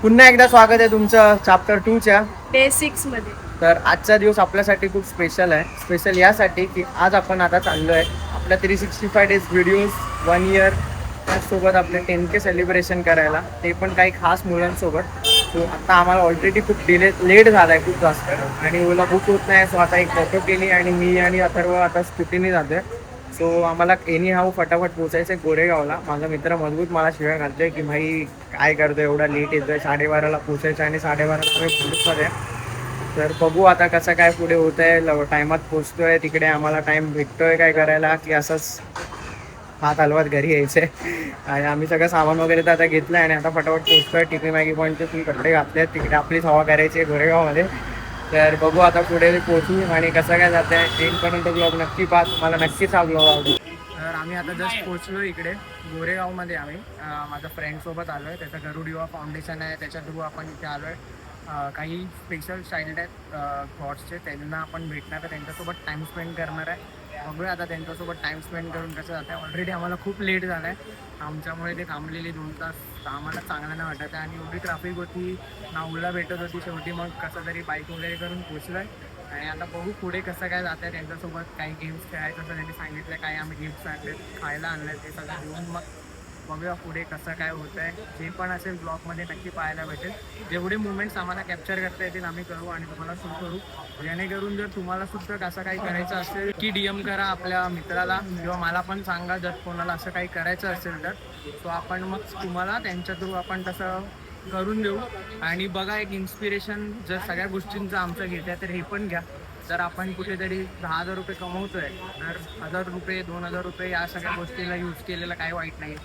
पुन्हा एकदा स्वागत आहे तुमचं चॅप्टर 2च्या डे 6 मध्ये. तर आजचा दिवस आपल्यासाठी खूप स्पेशल आहे. स्पेशल यासाठी की आज आपण आता चाललो आहे आपल्या 365 डेज व्हिडिओज 1 इयर त्याचसोबत आपले 10K सेलिब्रेशन करायला, ते पण काही खास मुलांसोबत. सो आता आम्हाला ऑलरेडी खूप लेट झाला आहे खूप जास्त, आणि ओला बुक होत नाही. सो आता एक ऑटो केली आणि मी आणि अथर्व आता स्कूटीने जातोय. सो आम्हाला एनी हाऊ फटाफट पोचायचं आहे गोरेगावला. माझा मित्र मजबूत मला शिवाय घालतोय की भाई काय करतोय एवढा लेट येतोय, 12:30ला पोचायचं आणि 12:30ला आम्ही पोलीसमध्ये. तर बघू आता कसं काय पुढे होत आहे. टायमात पोचतोय तिकडे, आम्हाला टाइम भेटतोय काय करायला की असंच हात हलवत घरी यायचंय. आणि आम्ही सगळं सामान वगैरे तर आता घेतलं आणि आता फटाफट पोचतोय. टिपी मॅगी पॉईंटचे तुम्ही कपडे घातले आहेत, तिकडे आपलीच हवा करायची आहे गोरेगावमध्ये. तर बघू आता पुढे पोचू आणि कसं काय जात आहे. एंडपर्यंत ब्लॉग नक्की पाहा, तुम्हाला नक्कीच हा ब्लॉग आवडेल. तर आम्ही आता जस्ट पोचलो इकडे गोरेगावमध्ये. आम्ही माझ्या फ्रेंडसोबत आलो आहे. त्याचं गरुड युवा फाउंडेशन आहे, त्याच्या थ्रू आपण इथे आलो आहे. काही स्पेशल चाइल्ड आहेत थॉट्सचे, त्यांना आपण भेटणार आहे, त्यांच्यासोबत टाईम स्पेंड करणार आहे. बघूया आता त्यांच्यासोबत टाईम स्पेंड करून कसं जातं आहे. ऑलरेडी आम्हाला खूप लेट झाला आहे, आमच्यामुळे ते थांबलेली 2 तास आम्हाला चांगलं नाही वाटत आहे. आणि एवढी ट्रॅफिक होती ना, ओला भेटत होती. शेवटी मग कसं तरी बाईक वगैरे करून पोचलो आहे. आणि आता बघू पुढे कसं काय जातं आहे. त्यांच्यासोबत काही गेम्स खेळायचं असं त्यांनी सांगितलं, काही आम्ही गिफ्ट्स आणले, खायला आणलं, ते सगळं घेऊन मग बघूया पुढे कसं काय होतं आहे. जे पण असेल ब्लॉगमध्ये नक्की पाहायला भेटेल. जेवढे मुवमेंट्स आम्हाला कॅप्चर करता येतील आम्ही करू आणि तुम्हाला शो करू. जेणेकरून जर तुम्हाला सुद्धा कसं काही करायचं असेल की DM करा आपल्या मित्राला, किंवा मला पण सांगा जर कोणाला असं काही करायचं असेल तर. सो आपण मग तुम्हाला त्यांच्या थ्रू आपण तसं करून देऊ. आणि बघा एक इन्स्पिरेशन जर सगळ्या गोष्टींचं आमचं घेत आहे तर हे पण घ्या. जर आपण कुठेतरी 10,000 रुपये कमवतोय तर 1,000 रुपये 2,000 रुपये या सगळ्या गोष्टीला यूज केलेला काही वाईट नाही.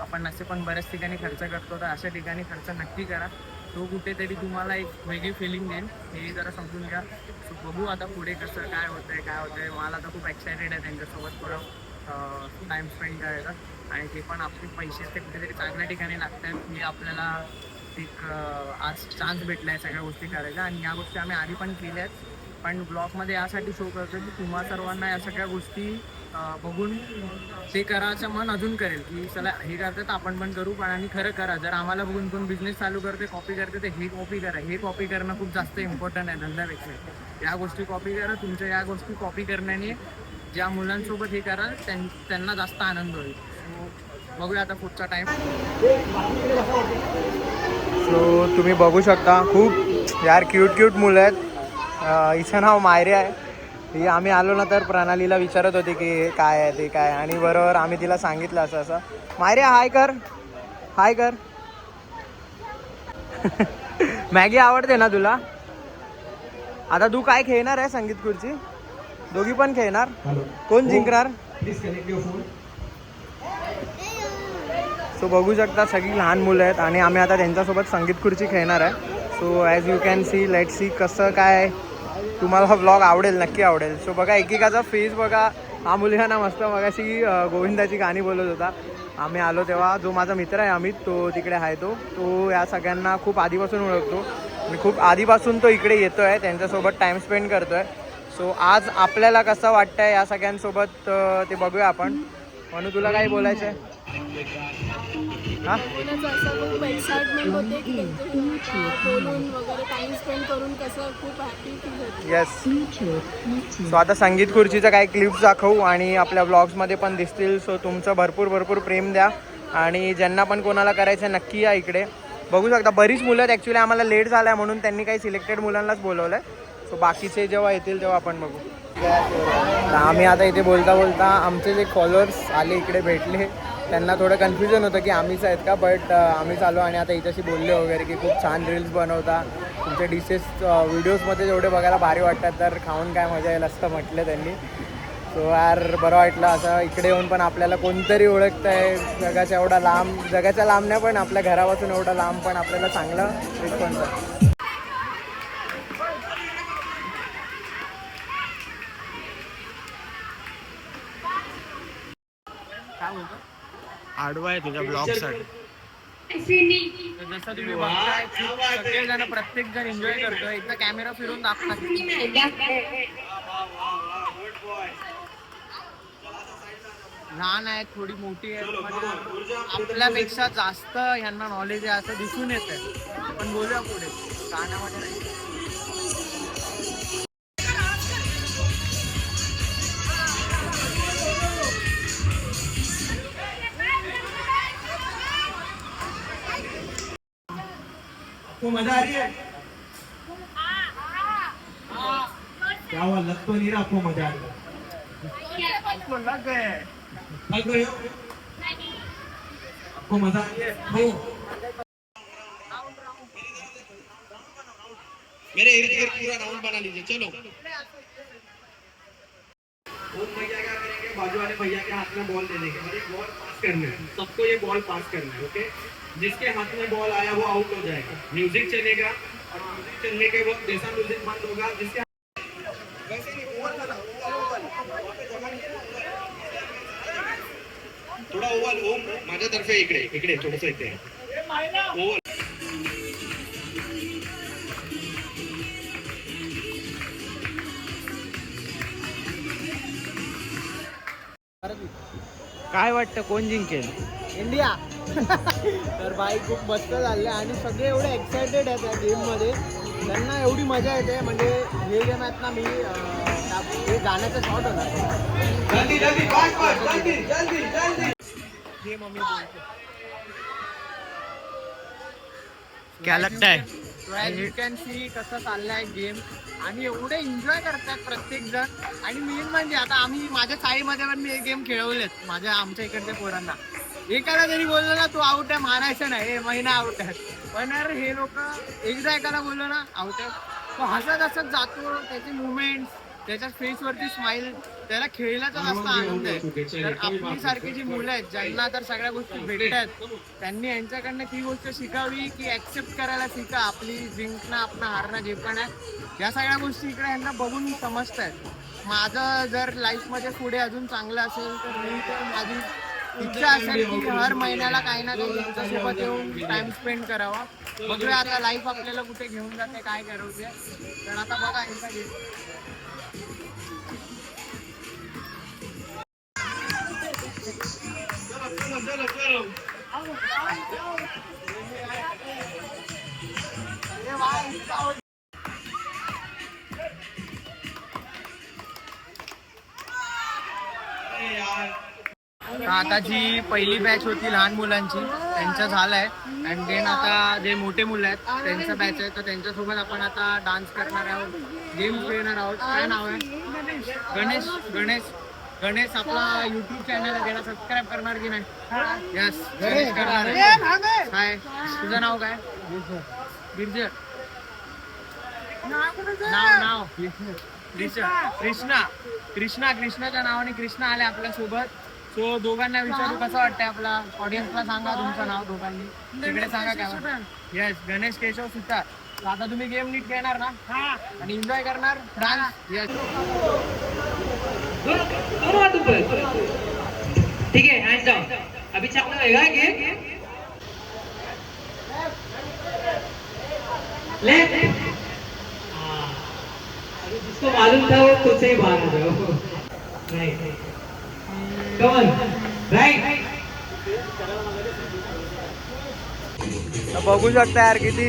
आपण असे पण बऱ्याच ठिकाणी खर्च करतो, तर अशा ठिकाणी खर्च नक्की करा. तो कुठेतरी तुम्हाला एक वेगळी फिलिंग देईल, हे जरा समजून घ्या. सो बघू आता पुढे कसं काय होतंय. मला तर खूप एक्सायटेड आहे त्यांच्यासोबत थोडं टाईम स्पेंड करायचा. आणि ते पण आपले पैसे ते कुठेतरी चांगल्या ठिकाणी लागत आहेत. हे आपल्याला एक आज चान्स भेटला आहे सगळ्या गोष्टी करायचा. आणि या गोष्टी आम्ही आधी पण केल्या आहेत, पण ब्लॉगमध्ये यासाठी शो करतो की तुम्हा सर्वांना या सगळ्या गोष्टी बघून ते करायचं मन अजून करेल की चला हे करतात आपण पण करू. पण आणि खरं करा. जर आम्हाला बघून कोण बिझनेस चालू करते, कॉपी करते, तर हे कॉपी करा. हे कॉपी करणं खूप जास्त इम्पॉर्टंट आहे धंद्यापेक्षा. या गोष्टी कॉपी करा. तुमच्या या गोष्टी कॉपी करण्याने ज्या मुलांसोबत हे कराल त्यांना जास्त आनंद होईल. सो बघूया आता पुढचा टाईम. सो तुम्ही बघू शकता खूप यार क्यूट मुलं आहेत. हिचं नाव मायरे आहे. ही आम्ही आलो ना तर प्रणालीला विचारत होती की काय आहे ते काय, आणि बरोबर आम्ही तिला सांगितलं असं मायरे हाय कर. मॅगी आवडते ना तुला? आता तू काय खेळणार आहे संगीत खुर्ची? दोघी पण खेळणार? कोण जिंकणार? सो बघू शकता सगळी लहान मुलं आहेत आणि आम्ही आता त्यांच्यासोबत संगीत खुर्ची खेळणार आहे. So as you can see, let see कसं काय तुम्हाला हा ब्लॉग आवडेल, नक्की आवडेल. सो बघा एकेकाचा फेस बघा. हा मुलगा ना मस्त मगाशी गोविंदाची गाणी बोलत होता. आम्ही आलो तेव्हा. जो माझा मित्र आहे अमित, तो तिकडे आहे. तो या सगळ्यांना खूप आधीपासून ओळखतो आणि खूप आधीपासून तो इकडे येतो आहे, त्यांच्यासोबत टाईम स्पेंड करतो आहे. सो आज आपल्याला कसं वाटतं आहे या सगळ्यांसोबत ते बघूया आपण. म्हणून तुला काही बोलायचं आहे? हां, असं खूप एक्साइटमेंट होते की बोलून वगैरे टाइम स्पेंड करून कसं खूप हॅपी फील होते. येस. सो आता संगीत खुर्चीचं काही क्लिप्स दाखवू आणि आपल्या ब्लॉग्समध्ये पण दिसतील. सो तुमचं भरपूर प्रेम द्या आणि ज्यांना पण कोणाला करायचं नक्की या इकडे. बघू शकता बरीच मुलं आहेत. ॲक्च्युली आम्हाला लेट झाला आहे म्हणून त्यांनी काही सिलेक्टेड मुलांनाच बोलवलं आहे. सो बाकीचे जेव्हा येतील तेव्हा आपण बघू. आम्ही आता इथे बोलता आमचे जे फॉलोअर्स आले इकडे भेटले, त्यांना थोडं कन्फ्युजन होतं की आम्हीच आहेत का, बट आम्हीच आलो. आणि आता इथेशी बोलले वगैरे की खूप छान रील्स बनवता, तुमचे डिशेस व्हिडिओजमध्ये जेवढे बघायला भारी वाटतात, तर खाऊन काय मजा येईल असं म्हटलं त्यांनी. सो यार बरं वाटलं असं इकडे येऊन. पण आपल्याला कोणतरी ओळखतं आहे जगाच्या लांब नाही पण आपल्या घरापासून एवढं लांब, पण आपल्याला चांगलं रिस्पॉन्स आहे. काय बोलतो? आडवा आहे तुझ्या ब्लॉगसाठी. जसं तुम्ही बघताय सगळेजण प्रत्येक जण एन्जॉय करतो. एकदा कॅमेरा फिरून दाखवतात. लहान आहेत, थोडी मोठी आहेत, म्हणजे आपल्यापेक्षा जास्त यांना नॉलेज आहे असं दिसून येतं. पण बोलूया पुढे गाण्यामध्ये नाही. आपको मजा आ रही है? क्या हुआ, लग तो नहीं रहा आपको मजा आ रही है? आपको लग गए. लग रही हो? आपको मजा आ रही है? हो. मेरे इर्द गिर्द पूरा राउंड बना लीजिए. चलो. ओम भैया क्या करेंगे, बाजू वाले भैया के हाथ में बॉल दे देंगे और एक बॉल पास करना है. सबको ये बॉल पास करना है. ओके, जिसके हाथ में बॉल आया वो आउट हो जाएगा. म्यूजिक चलेगा और म्यूजिक चलने के वक्त जैसा म्यूजिक बंद होगा, जिसके वैसे नहीं ओवर करना, थोडा ओव्हल. ओम माझ्यातर्फे इकडे इकडे थोडंसं इथे ओव्हल. काय वाटतं कोण जिंकेल? इंडिया. तर बाई खूप मस्त झाले आणि सगळे एवढे एक्सायटेड आहेत या गेममध्ये. त्यांना एवढी मजा येते. म्हणजे हे गेम आहेत ना, मी हे गाण्याचा शॉट होता. जल्दी जल्दी फास्ट फास्ट जल्दी जल्दी जल्दी. हे मम्मी बोलते. क्या लगता है? यू कॅन सी कसं चाललाय गेम आणि एवढे एन्जॉय करतात प्रत्येक जण. आणि मेन म्हणजे आता आम्ही माझ्या चाळीमध्ये पण मी हे गेम खेळवलेत आमच्या इकडच्या पोरांना. एकाला जरी बोललो ना तू आउट आहे, मारायचं नाही, हे महिना आउट आहे. पण यार हे लोक एकदा एकाला बोललो ना आउट आहे, तो हसत हसत जातो. त्याचे मुवमेंट, त्याच्या फेसवरती स्माइल, त्याला खेळण्याचा जास्त आनंद आहे. तर आपली सारखी जी मुलं आहेत ज्यांना तर सगळ्या गोष्टी भेटतात, त्यांनी यांच्याकडनं ती गोष्ट शिकावी की ऍक्सेप्ट करायला शिका. आपली जिंकणं, आपलं हारणं जे पण आहे, या सगळ्या गोष्टी इकडे यांना बघून समजतात. माझं जर लाईफमध्ये पुढे अजून चांगलं असेल तर मी तर माझी इच्छा असेल की हर महिन्याला काही ना काही यांच्यासोबत येऊन टाइम स्पेंड करावा. बघूया आता लाईफ आपल्याला कुठे घेऊन जाते, काय करवते. तर आता बघा यांचा आता जी पहिली बॅच होती लहान मुलांची त्यांचं झालंय. अँड देन आता जे मोठे मुलं आहेत त्यांचं बॅच आहे, तर त्यांच्यासोबत आपण आता डान्स करणार आहोत, गेम्स खेळणार आहोत. काय नाव आहे? गणेश. गणेश गणेश आपला युट्यूब चॅनल आहे, त्याला सबस्क्राईब करणार की नाही? यस, गणेश करणार आहे. काय तुझं नाव काय? बिरजर. नाव कृष्णाच्या नावाने कृष्णा आले आपल्यासोबत. सो दोघांना विचारू कसं वाटतंय, आपला ऑडियन्सला सांगा तुमचं नाव दोघांनी तिकडे सांगा काय. येस, गणेश केशव सुतार. आता तुम्ही गेम नीट खेळणार ना आणि एन्जॉय करणार डान्स. येस, ठीक है, हैंड्स डाउन. अभी चालू रहेगा गेम. लेफ्ट. जिसको मालूम था वो खुद से ही बाहर आ जाओ. राइट. Come on. राइट. बघू शकता यार किती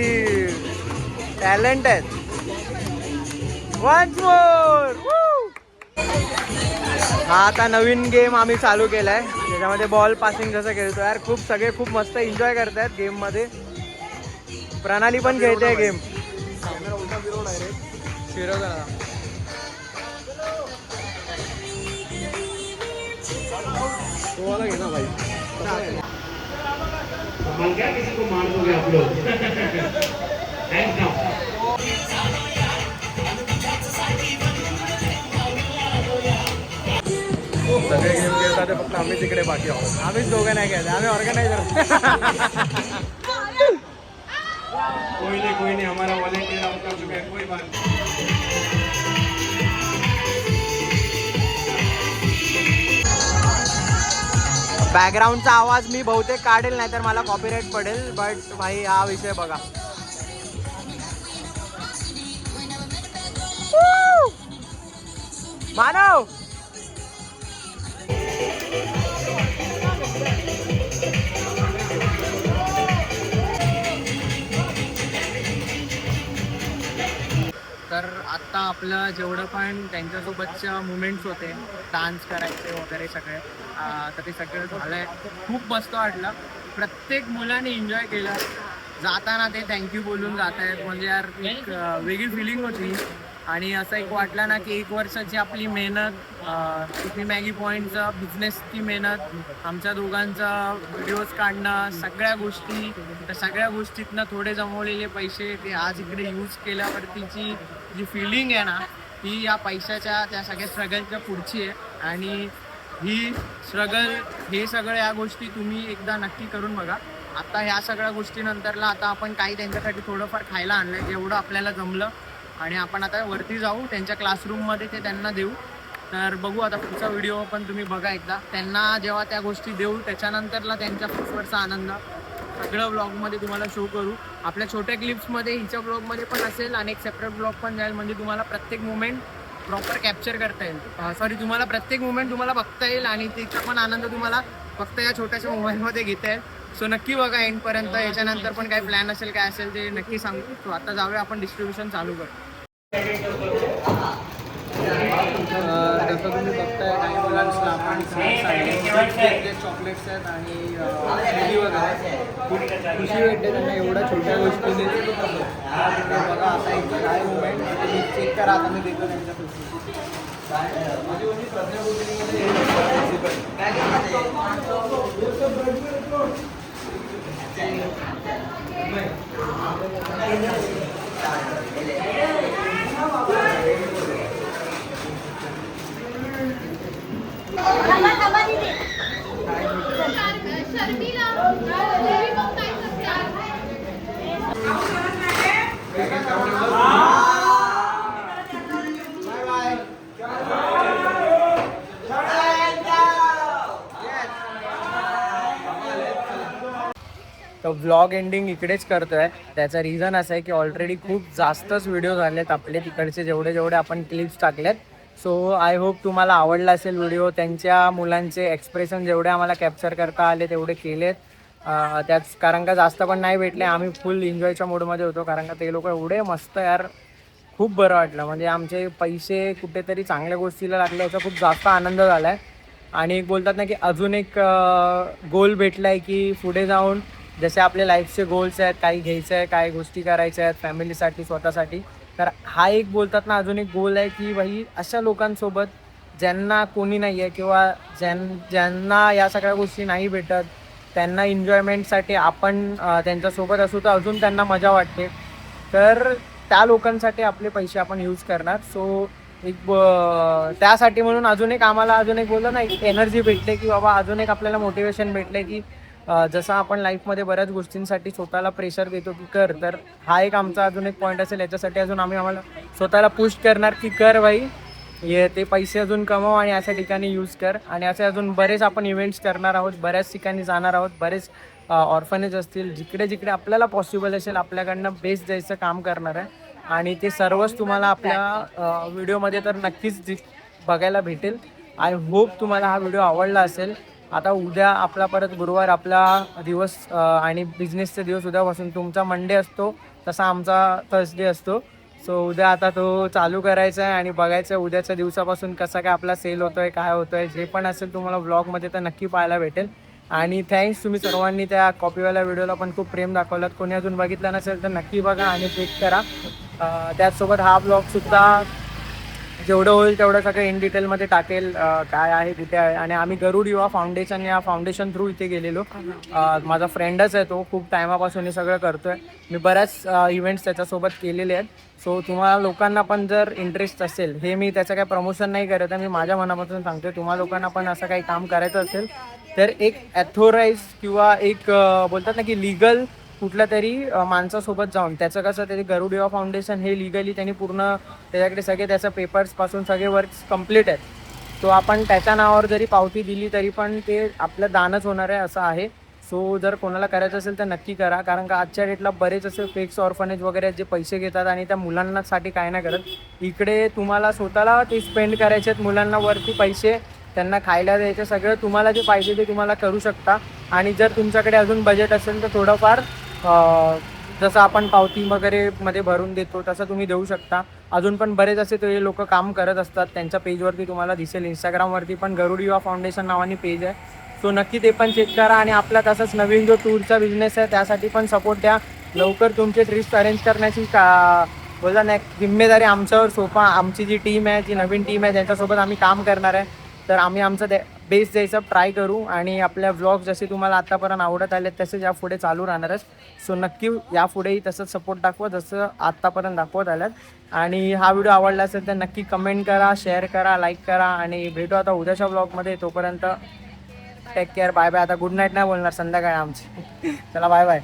टॅलेंट आहेत. Once more. हा आता नवीन गेम आम्ही चालू केलाय, त्याच्यामध्ये बॉल पासिंग जसं खेळतो यार. सगळे खूप मस्त एन्जॉय करतात गेम मध्ये. प्रणाली पण खेळते गेम. कमाल क्या, किसी को मार दोगे आप लोग. Hands down. सगळे गेम खेळतात, फक्त आम्ही तिकडे बाकी आहोत. आम्हीच दोघं नाही खेळत, आम्ही ऑर्गनायझर. कोई नहीं, हमारा वॉलेंटियर आउट कर चुका है, कोई बात नहीं. बॅकग्राऊंडचा आवाज मी बहुतेक काढेल, नाही तर मला कॉपीराईट पडेल. बट भाई हा विषय बघा. मानव आत्ता आपलं जेवढं पण त्यांच्यासोबतच्या मुमेंट्स होते, डान्स करायचे वगैरे सगळे, तर ते सगळं झालं आहे. खूप मस्त वाटलं. प्रत्येक मुलाने एन्जॉय केलं. जाताना ते थँक्यू बोलून जात आहेत, म्हणजे यार एक वेगळी फिलिंग होती. आणि असं एक वाटलं ना की 1 वर्षाची आपली मेहनत, टिफी मॅगी पॉईंटचा बिझनेसची मेहनत, आमच्या दोघांचा व्हिडिओज काढणं, सगळ्या गोष्टी, त्या सगळ्या गोष्टीतनं थोडे जमवलेले पैसे ते आज इकडे यूज केल्यावरतीची जी फिलिंग आहे ना, ती या पैशाच्या त्या सगळ्या स्ट्रगलच्या पुढची आहे. आणि ही स्ट्रगल, हे सगळं या गोष्टी तुम्ही एकदा नक्की करून बघा. आता ह्या सगळ्या गोष्टीनंतरला आता आपण काही त्यांच्यासाठी थोडंफार खायला आणलं आहे, जेवढं आपल्याला जमलं. आणि आपण आता वरती जाऊ, त्यांच्या क्लासरूममध्ये ते त्यांना देऊ. तर बघू आता पुढचा व्हिडिओ पण तुम्ही बघा एकदा. त्यांना जेव्हा त्या गोष्टी देऊ त्याच्यानंतरला त्यांच्या फर्स्टवरचा आनंद सगळं ब्लॉगमध्ये तुम्हाला शो करू. आपल्या छोट्या क्लिप्समध्ये हिच्या ब्लॉगमध्ये पण असेल आणि एक सेपरेट ब्लॉग पण जाईल, म्हणजे तुम्हाला प्रत्येक मुमेंट प्रॉपर कॅप्चर करता येईल. तुम्हाला प्रत्येक मुमेंट तुम्हाला बघता येईल आणि तिचा पण आनंद तुम्हाला फक्त या छोट्याशा मोबाईलमध्ये घेता येईल. सो नक्की बघा एंडपर्यंत. याच्यानंतर पण काही प्लॅन असेल काय असेल ते नक्की सांगू. सो आता जाऊया आपण डिस्ट्रीब्युशन चालू करू. जसं तुम्ही बघताय काही मुलांना आपण चॉकलेट्स आहेत आणि स्मूदी वगैरे. खूप खुशी भेटते त्यांना एवढ्या छोट्या गोष्टीने. बघा आता एक काय मुमेंट तुम्ही चेक करा. आता मी देतो त्यांच्या खुशी. तर व्लॉग एंडिंग इकडेच करतोय. त्याचा रिझन असं आहे की ऑलरेडी खूप जास्तच व्हिडिओ झालेत आपले तिकडचे, जेवढे आपण क्लिप्स टाकलेत. सो आय होप तुम्हाला आवडला असेल व्हिडिओ. त्यांच्या मुलांचे एक्सप्रेशन जेवढे आम्हाला कॅप्चर करता आले तेवढे केलेत. त्याच कारण का जास्त पण नाही भेटले. आम्ही फुल एन्जॉयच्या मूडमध्ये होतो, कारण का ते लोक एवढे मस्त यार, खूप बरं वाटलं. म्हणजे आमचे पैसे कुठेतरी चांगल्या गोष्टीला लागले याचा खूप जास्त आनंद झाला आहे. आणि एक बोलतात ना की अजून एक गोल भेटला आहे की पुढे जाऊन जसे आपले लाईफचे गोल्स आहेत, काही घ्यायचं आहे, काही गोष्टी करायच्या आहेत फॅमिलीसाठी, स्वतःसाठी. तर हा एक बोलतात ना अजून एक गोल आहे की भाई अशा लोकांसोबत ज्यांना कोणी नाही आहे किंवा ज्यांना या सगळ्या गोष्टी नाही भेटत, त्यांना एन्जॉयमेंटसाठी आपण त्यांच्यासोबत असू तर अजून त्यांना मजा वाटते. तर त्या लोकांसाठी आपले पैसे आपण यूज करणार. सो एक त्यासाठी म्हणून अजून एक आम्हाला अजून एक बोललं ना एक एनर्जी भेटते की बाबा अजून एक आपल्याला मोटिवेशन भेटले की जसं आपण लाईफमध्ये बऱ्याच गोष्टींसाठी स्वतःला प्रेशर देतो की कर, तर हा एक आमचा अजून एक पॉईंट असेल. याच्यासाठी अजून आम्हाला स्वतःला पुश करणार की कर भाई, ते पैसे अजून कमव आणि अशा ठिकाणी यूज कर. आणि असे अजून बरेच आपण इव्हेंट्स करणार आहोत, बऱ्याच ठिकाणी जाणार आहोत, बरेच ऑर्फनेज असतील, जिकडे जिकडे आपल्याला पॉसिबल असेल आपल्याकडनं बेस्ट द्यायचं काम करणार आहे. आणि ते सर्वच तुम्हाला आपल्या व्हिडिओमध्ये तर नक्कीच बघायला भेटेल. आय होप तुम्हाला हा व्हिडिओ आवडला असेल. आता उद्या आपला परत गुरुवार आपला दिवस आणि बिझनेसचा दिवस. उद्यापासून तुमचा मंडे असतो तसा आमचा थर्सडे असतो. सो उद्या आता तो चालू करायचा आहे आणि बघायचं उद्याच्या दिवसापासून कसा काय आपला सेल होतो आहे, काय होतं आहे, जे पण असेल तुम्हाला ब्लॉगमध्ये तर नक्की पाहायला भेटेल. आणि थँक्स तुम्ही सर्वांनी त्या कॉपीवाल्या व्हिडिओला पण खूप प्रेम दाखवलात. कोणी अजून बघितला नसेल तर नक्की बघा आणि चेक करा. त्याचसोबत हा ब्लॉगसुद्धा जेवढं होईल तेवढं सगळं इन डिटेलमध्ये टाकेल, काय आहे कुठे आहे. आणि आम्ही गरुड युवा फाउंडेशन या फाउंडेशन थ्रू इथे गेलेलो. माझा फ्रेंडच आहे तो, खूप टायमापासून हे सगळं करतो आहे. मी बऱ्याच इव्हेंट्स त्याच्यासोबत केलेले आहेत. सो तुम्हाला लोकांना पण जर इंटरेस्ट असेल, हे मी त्याचं काही प्रमोशन नाही करत आहे, मी माझ्या मनापासून सांगतो आहे, तुम्हाला लोकांना पण असं काही काम करायचं असेल तर एक ॲथोराईज किंवा एक बोलतात ना की लिगल कुठल्या तरी माणसासोबत जाऊन, त्याचं कसं ते गरुड युवा फाउंडेशन हे लिगली त्यांनी पूर्ण त्याच्याकडे सगळे त्याचं पेपर्सपासून सगळे वर्क्स कंप्लीट आहेत. तो आपण त्याच्या नावावर जरी पावती दिली तरी पण ते आपलं दानच होणार आहे असं आहे. सो जर कोणाला करायचं असेल तर नक्की करा, कारण का आजच्या डेटला बरेच असे फेक्स ऑर्फनेज वगैरे जे पैसे घेतात आणि त्या मुलांनासाठी काय नाही करत. इकडे तुम्हाला स्वतःला ते स्पेंड करायचे आहेत, मुलांना वरती पैसे त्यांना खायला द्यायचं, सगळं तुम्हाला जे पाहिजे ते तुम्हाला करू शकता. आणि जर तुमच्याकडे अजून बजेट असेल तर थोडंफार जसं आपण पावती वगैरे मध्ये भरून देतो तसं तुम्ही देऊ शकता. अजून पण बरेच असे ते लोक काम करत असतात, त्यांच्या पेजवरती तुम्हाला दिसेल. इंस्टाग्रामवरती पण गरुड युवा फाउंडेशन नावाने पेज आहे, सो नक्की ते पण चेक करा. आणि आपला तसंच नवीन जो टूरचा बिझनेस आहे त्यासाठी पण सपोर्ट द्या. लवकर तुमचे ट्रिप्स अरेंज करण्याची बोला नाही जिम्मेदारी आमच्यावर सोपा. आमची जी टीम आहे, जी नवीन टीम आहे ज्यांच्यासोबत आम्ही काम करणार आहे, तर आम्ही आमचं बेस्ट द्यायचं ट्राय करू. आणि आपल्या व्लॉग जसे तुम्हाला आत्तापर्यंत आवडत आले तसेच यापुढे चालू राहणारच. सो नक्की यापुढेही तसंच सपोर्ट दाखवा जसं आत्तापर्यंत दाखवत आल्यात. आणि हा व्हिडिओ आवडला असेल तर नक्की कमेंट करा, शेअर करा, लाईक करा. आणि भेटू आता उद्याच्या व्लॉगमध्ये. तोपर्यंत टेक केअर, बाय बाय. आता गुड नाईट नाही बोलणार, संध्याकाळी आमची. चला बाय बाय.